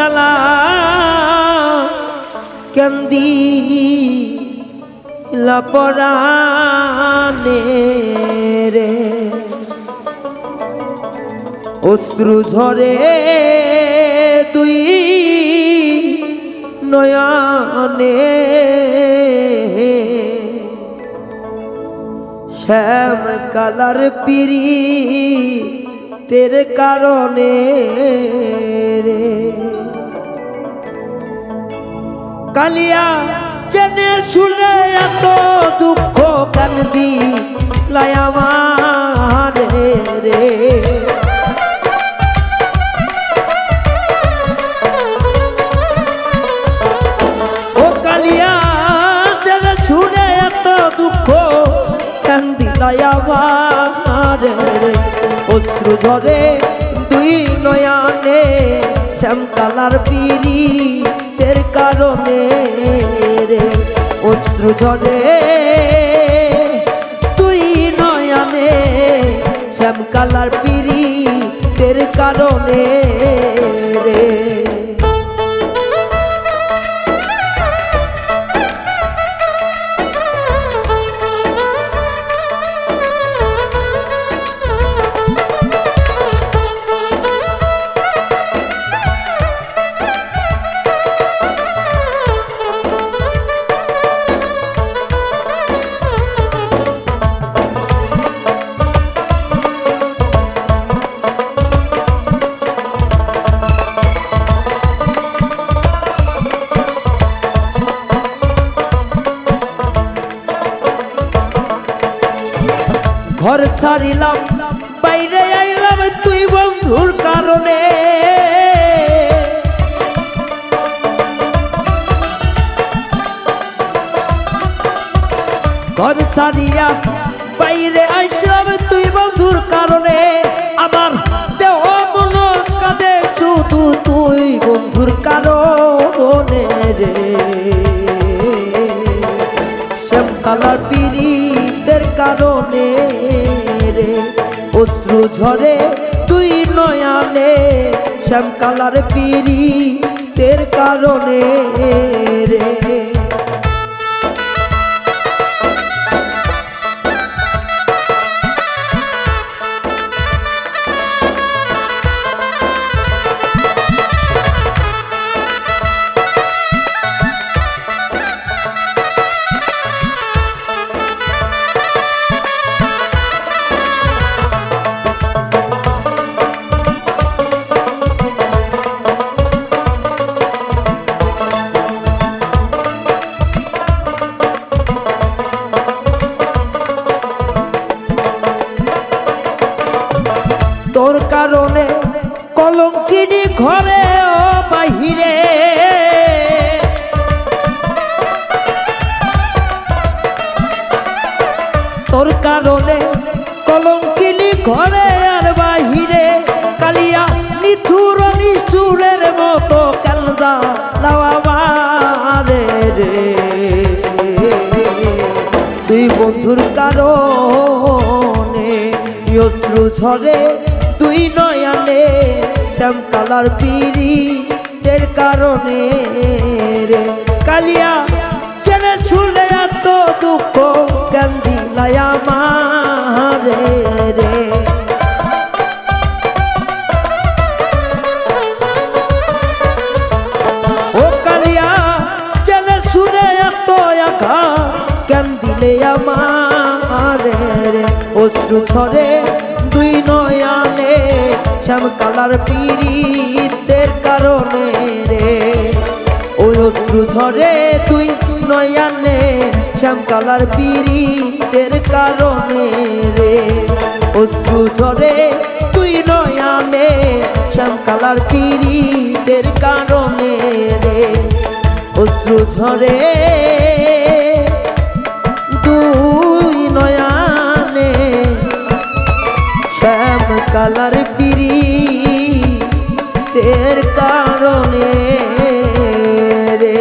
জ্বালা কান্দি লাপরানে রে অশ্রু ঝরে তুই নয়নে শ্যাম কালার পিরি তের কারণে রে কালিয়া জেনে শুনে এত দুঃখ কান্দি লায়ামার রে ও কালিয়া জেনে শুনে এত দুঃখ কান্দি লায়ামার রে অশ্রু ঝরে দুই নয়নে শ্যাম কালার পিরি তের কারণে রে অশ্রু ঝরে তুই নয়নে শ্যাম কালার পিরি তের কারণে রে ঘর ছাড়িলাম বাইরে আইলাম তুই বন্ধুর কারণে ঘর ছাড়িয়া বাইরে আইলাম তুই বন্ধুর কারণে আমার দেহ মন কাঁদে শুধু তুই বন্ধুর কারণে রে শ্যাম কালার পিরিতের কারণে রে অশ্রু ঝরে তুই নয়নে শ্যাম কালার পিরিতের কারণে রে তোর কারণে কলঙ্কিনী ঘরে ও বাহিরে তোর কারণে কলঙ্কিনী ঘরে আর বাহিরে কালিয়া নিঠুর নিষ্ঠুরের মতো কান্দা লাওয়ারে রে তুই বন্ধুর কারণে অশ্রু ঝরে তুই নয়নে শ্যাম কালার পিরিতের কারণে রে কালিয়া জেনে শুনে এত দুঃখ কান্দি লায়ামারে রে ও কালিয়া জেনে শুনে এত আঘাত কান্দিলে আমারে রে অশ্রু ঝরে তুই নয়নে শ্যাম কালার পিরিতের কারণে রে ওই অশ্রু ঝরে তুই নয়নে শ্যাম কালার পিরিতের কারণে রে অশ্রু ঝরে তুই নয়নে শ্যাম কালার পিরিতের কারণে রে অশ্রু ঝরে তুই নয়নে শ্যাম কালার পিরিতের কারণে রে